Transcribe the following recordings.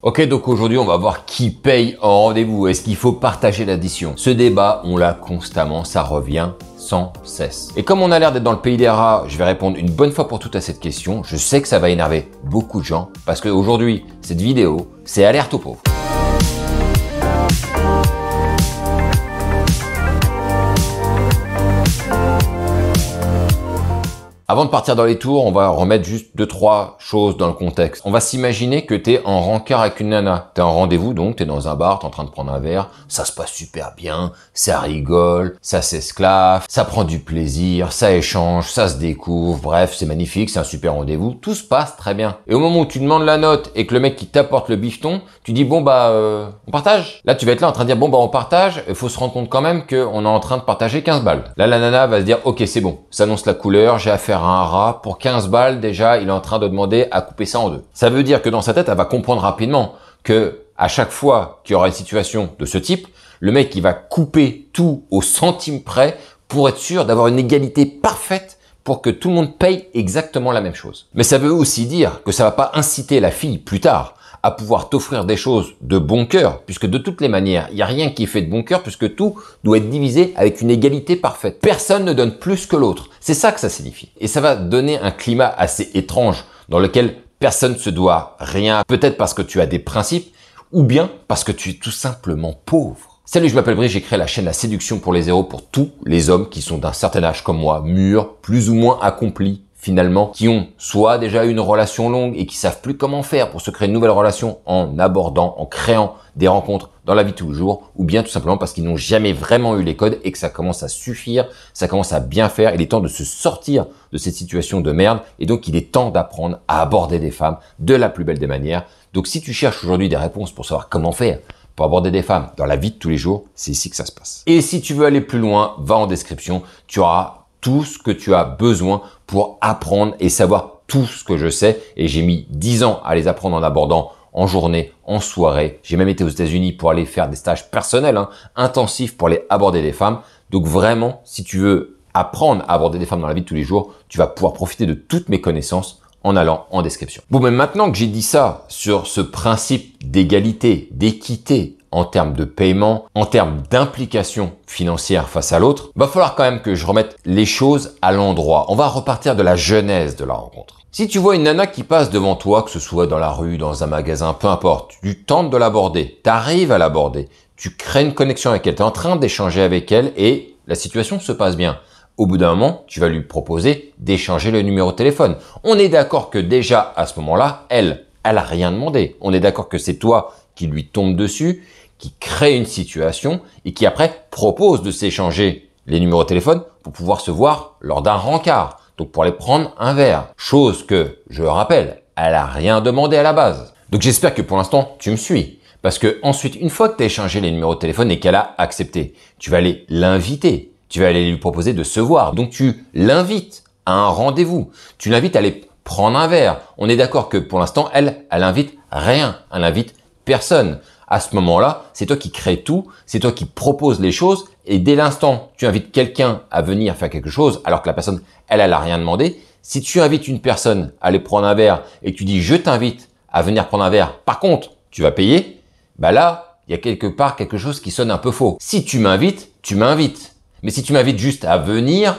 Ok, donc aujourd'hui, on va voir qui paye en rendez-vous. Est-ce qu'il faut partager l'addition? Ce débat, on l'a constamment, ça revient sans cesse. Et comme on a l'air d'être dans le pays des rats, je vais répondre une bonne fois pour toutes à cette question. Je sais que ça va énerver beaucoup de gens parce qu'aujourd'hui, cette vidéo, c'est alerte aux pauvres. Avant de partir dans les tours, on va remettre juste 2-3 choses dans le contexte. On va s'imaginer que tu es en rencard avec une nana. Tu es en rendez-vous donc, tu es dans un bar, tu es en train de prendre un verre, ça se passe super bien, ça rigole, ça s'esclave, ça prend du plaisir, ça échange, ça se découvre, bref, c'est magnifique, c'est un super rendez-vous, tout se passe très bien. Et au moment où tu demandes la note et que le mec qui t'apporte le bifton, tu dis bon on partage. Là tu vas être là en train de dire bon on partage, il faut se rendre compte quand même qu'on est en train de partager 15 balles. Là la nana va se dire ok c'est bon, ça annonce la couleur, j'ai affaire à un rat, pour 15 balles déjà il est en train de demander à couper ça en deux. Ça veut dire que dans sa tête elle va comprendre rapidement que à chaque fois qu'il y aura une situation de ce type, le mec il va couper tout au centime près pour être sûr d'avoir une égalité parfaite pour que tout le monde paye exactement la même chose. Mais ça veut aussi dire que ça va pas inciter la fille plus tard à pouvoir t'offrir des choses de bon cœur, puisque de toutes les manières, il n'y a rien qui est fait de bon cœur, puisque tout doit être divisé avec une égalité parfaite. Personne ne donne plus que l'autre. C'est ça que ça signifie. Et ça va donner un climat assez étrange dans lequel personne ne se doit rien, peut-être parce que tu as des principes, ou bien parce que tu es tout simplement pauvre. Salut, je m'appelle Brice, j'ai créé la chaîne La Séduction pour les zéros pour tous les hommes qui sont d'un certain âge comme moi, mûrs, plus ou moins accomplis, finalement, qui ont soit déjà eu une relation longue et qui savent plus comment faire pour se créer une nouvelle relation en abordant, en créant des rencontres dans la vie de tous les jours, ou bien tout simplement parce qu'ils n'ont jamais vraiment eu les codes et que ça commence à suffire, ça commence à bien faire. Il est temps de se sortir de cette situation de merde et donc il est temps d'apprendre à aborder des femmes de la plus belle des manières. Donc si tu cherches aujourd'hui des réponses pour savoir comment faire pour aborder des femmes dans la vie de tous les jours, c'est ici que ça se passe. Et si tu veux aller plus loin, va en description, tu auras tout ce que tu as besoin pour apprendre et savoir tout ce que je sais. Et j'ai mis 10 ans à les apprendre en abordant en journée, en soirée. J'ai même été aux États-Unis pour aller faire des stages personnels, intensifs pour aller aborder des femmes. Donc vraiment, si tu veux apprendre à aborder des femmes dans la vie de tous les jours, tu vas pouvoir profiter de toutes mes connaissances en allant en description. Bon, mais maintenant que j'ai dit ça sur ce principe d'égalité, d'équité, en termes de paiement, en termes d'implication financière face à l'autre, va falloir quand même que je remette les choses à l'endroit. On va repartir de la genèse de la rencontre. Si tu vois une nana qui passe devant toi, que ce soit dans la rue, dans un magasin, peu importe, tu tentes de l'aborder, tu arrives à l'aborder, tu crées une connexion avec elle, tu es en train d'échanger avec elle et la situation se passe bien. Au bout d'un moment, tu vas lui proposer d'échanger le numéro de téléphone. On est d'accord que déjà, à ce moment-là, elle a rien demandé. On est d'accord que c'est toi qui lui tombe dessus, qui crée une situation et qui après propose de s'échanger les numéros de téléphone pour pouvoir se voir lors d'un rencard. Donc pour aller prendre un verre. Chose que, je le rappelle, elle a rien demandé à la base. Donc j'espère que pour l'instant, tu me suis. Parce que ensuite, une fois que tu as échangé les numéros de téléphone et qu'elle a accepté, tu vas aller l'inviter. Tu vas aller lui proposer de se voir. Donc tu l'invites à un rendez-vous. Tu l'invites à aller prendre un verre. On est d'accord que pour l'instant, elle invite rien. Elle invite personne. À ce moment-là, c'est toi qui crée tout, c'est toi qui propose les choses et dès l'instant, tu invites quelqu'un à venir faire quelque chose alors que la personne, elle a rien demandé. Si tu invites une personne à aller prendre un verre et que tu dis je t'invite à venir prendre un verre, par contre, tu vas payer, bah là, il y a quelque part quelque chose qui sonne un peu faux. Si tu m'invites, tu m'invites. Mais si tu m'invites juste à venir,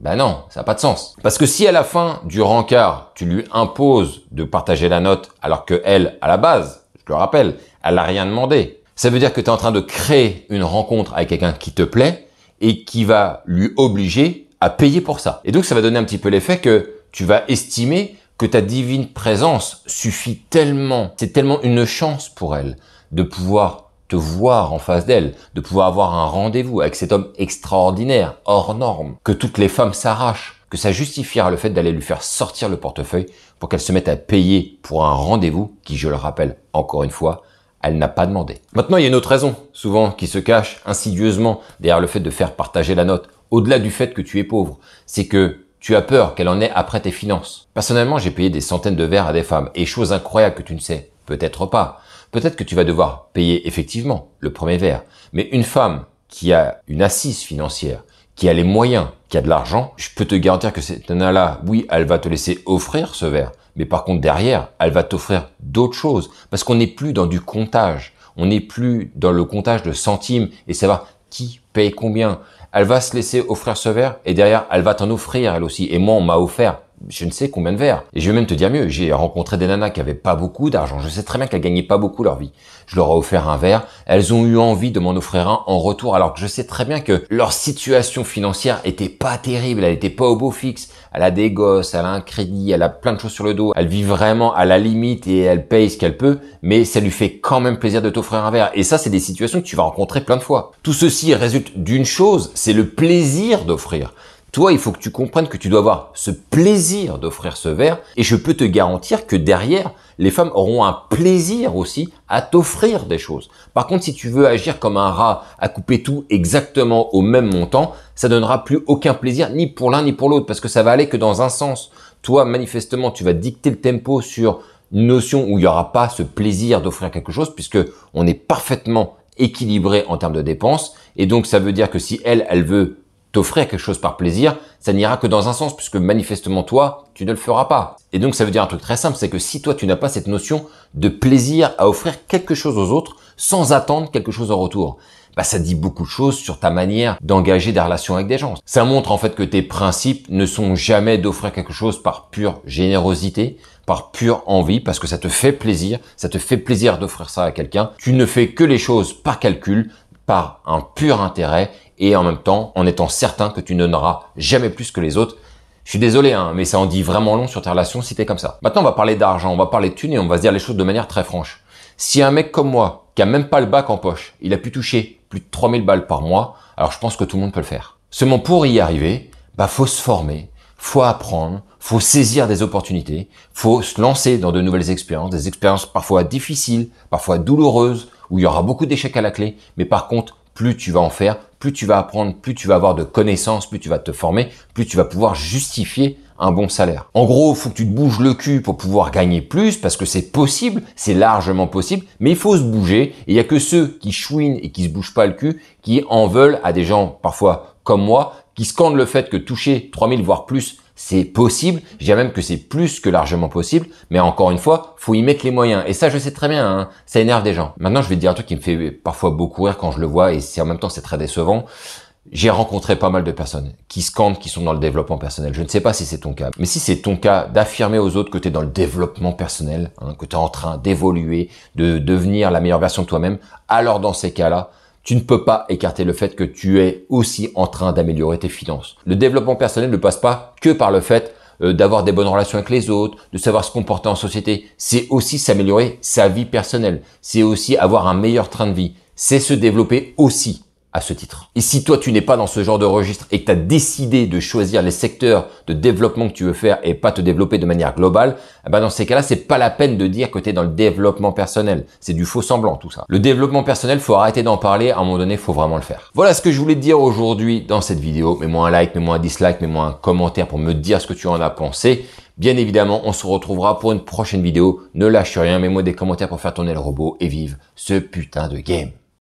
ben non, ça n'a pas de sens. Parce que si à la fin du rencard, tu lui imposes de partager la note alors que elle, à la base, je te le rappelle, elle n'a rien demandé. Ça veut dire que tu es en train de créer une rencontre avec quelqu'un qui te plaît et qui va lui obliger à payer pour ça. Et donc, ça va donner un petit peu l'effet que tu vas estimer que ta divine présence suffit tellement, c'est tellement une chance pour elle de pouvoir te voir en face d'elle, de pouvoir avoir un rendez-vous avec cet homme extraordinaire, hors norme, que toutes les femmes s'arrachent, que ça justifiera le fait d'aller lui faire sortir le portefeuille pour qu'elle se mette à payer pour un rendez-vous qui, je le rappelle encore une fois, elle n'a pas demandé. Maintenant, il y a une autre raison, souvent, qui se cache insidieusement derrière le fait de faire partager la note, au-delà du fait que tu es pauvre, c'est que tu as peur qu'elle en ait après tes finances. Personnellement, j'ai payé des centaines de verres à des femmes, et chose incroyable que tu ne sais, peut-être pas. Peut-être que tu vas devoir payer effectivement le premier verre, mais une femme qui a une assise financière, qui a les moyens, qui a de l'argent, je peux te garantir que cette nana-là, oui, elle va te laisser offrir ce verre, Mais par contre, derrière, elle va t'offrir d'autres choses. Parce qu'on n'est plus dans du comptage. On n'est plus dans le comptage de centimes et savoir qui paye combien. Elle va se laisser offrir ce verre et derrière, elle va t'en offrir elle aussi. Et moi, on m'a offert je ne sais combien de verres. Et je vais même te dire mieux, j'ai rencontré des nanas qui avaient pas beaucoup d'argent. Je sais très bien qu'elles gagnaient pas beaucoup leur vie. Je leur ai offert un verre. Elles ont eu envie de m'en offrir un en retour, alors que je sais très bien que leur situation financière était pas terrible. Elle était pas au beau fixe. Elle a des gosses, elle a un crédit, elle a plein de choses sur le dos. Elle vit vraiment à la limite et elle paye ce qu'elle peut, mais ça lui fait quand même plaisir de t'offrir un verre. Et ça, c'est des situations que tu vas rencontrer plein de fois. Tout ceci résulte d'une chose, c'est le plaisir d'offrir. Toi, il faut que tu comprennes que tu dois avoir ce plaisir d'offrir ce verre et je peux te garantir que derrière, les femmes auront un plaisir aussi à t'offrir des choses. Par contre, si tu veux agir comme un rat à couper tout exactement au même montant, ça donnera plus aucun plaisir ni pour l'un ni pour l'autre parce que ça va aller que dans un sens. Toi, manifestement, tu vas dicter le tempo sur une notion où il n'y aura pas ce plaisir d'offrir quelque chose puisque on est parfaitement équilibré en termes de dépenses et donc ça veut dire que si elle veut t'offrir quelque chose par plaisir, ça n'ira que dans un sens puisque manifestement toi, tu ne le feras pas. Et donc ça veut dire un truc très simple, c'est que si toi tu n'as pas cette notion de plaisir à offrir quelque chose aux autres sans attendre quelque chose en retour, bah ça dit beaucoup de choses sur ta manière d'engager des relations avec des gens. Ça montre en fait que tes principes ne sont jamais d'offrir quelque chose par pure générosité, par pure envie, parce que ça te fait plaisir d'offrir ça à quelqu'un. Tu ne fais que les choses par calcul, par un pur intérêt et en même temps en étant certain que tu ne n'auras jamais plus que les autres. Je suis désolé, mais ça en dit vraiment long sur tes relations si t'es comme ça. Maintenant, on va parler d'argent, on va parler de thunes et on va se dire les choses de manière très franche. Si un mec comme moi, qui a même pas le bac en poche, il a pu toucher plus de 3000 balles par mois, alors je pense que tout le monde peut le faire. Seulement pour y arriver, faut se former, faut apprendre, faut saisir des opportunités, faut se lancer dans de nouvelles expériences, des expériences parfois difficiles, parfois douloureuses, où il y aura beaucoup d'échecs à la clé, mais par contre, plus tu vas en faire, plus tu vas apprendre, plus tu vas avoir de connaissances, plus tu vas te former, plus tu vas pouvoir justifier un bon salaire. En gros, il faut que tu te bouges le cul pour pouvoir gagner plus parce que c'est possible, c'est largement possible, mais il faut se bouger et il n'y a que ceux qui chouinent et qui se bougent pas le cul qui en veulent à des gens parfois comme moi qui scandent le fait que toucher 3000 voire plus, c'est possible. Je dirais même que c'est plus que largement possible, mais encore une fois, faut y mettre les moyens. Et ça, je sais très bien, ça énerve des gens. Maintenant, je vais te dire un truc qui me fait parfois beaucoup rire quand je le vois et c'est en même temps c'est très décevant. J'ai rencontré pas mal de personnes qui scandent, qui sont dans le développement personnel. Je ne sais pas si c'est ton cas, mais si c'est ton cas, d'affirmer aux autres que tu es dans le développement personnel, que tu es en train d'évoluer, de devenir la meilleure version de toi-même, alors dans ces cas-là, tu ne peux pas écarter le fait que tu es aussi en train d'améliorer tes finances. Le développement personnel ne passe pas que par le fait d'avoir des bonnes relations avec les autres, de savoir se comporter en société. C'est aussi s'améliorer sa vie personnelle. C'est aussi avoir un meilleur train de vie. C'est se développer aussi à ce titre. Et si toi, tu n'es pas dans ce genre de registre et que tu as décidé de choisir les secteurs de développement que tu veux faire et pas te développer de manière globale, dans ces cas-là, c'est pas la peine de dire que tu es dans le développement personnel. C'est du faux semblant, tout ça. Le développement personnel, faut arrêter d'en parler. À un moment donné, faut vraiment le faire. Voilà ce que je voulais te dire aujourd'hui dans cette vidéo. Mets-moi un like, mets-moi un dislike, mets-moi un commentaire pour me dire ce que tu en as pensé. Bien évidemment, on se retrouvera pour une prochaine vidéo. Ne lâche rien, mets-moi des commentaires pour faire tourner le robot et vive ce putain de game.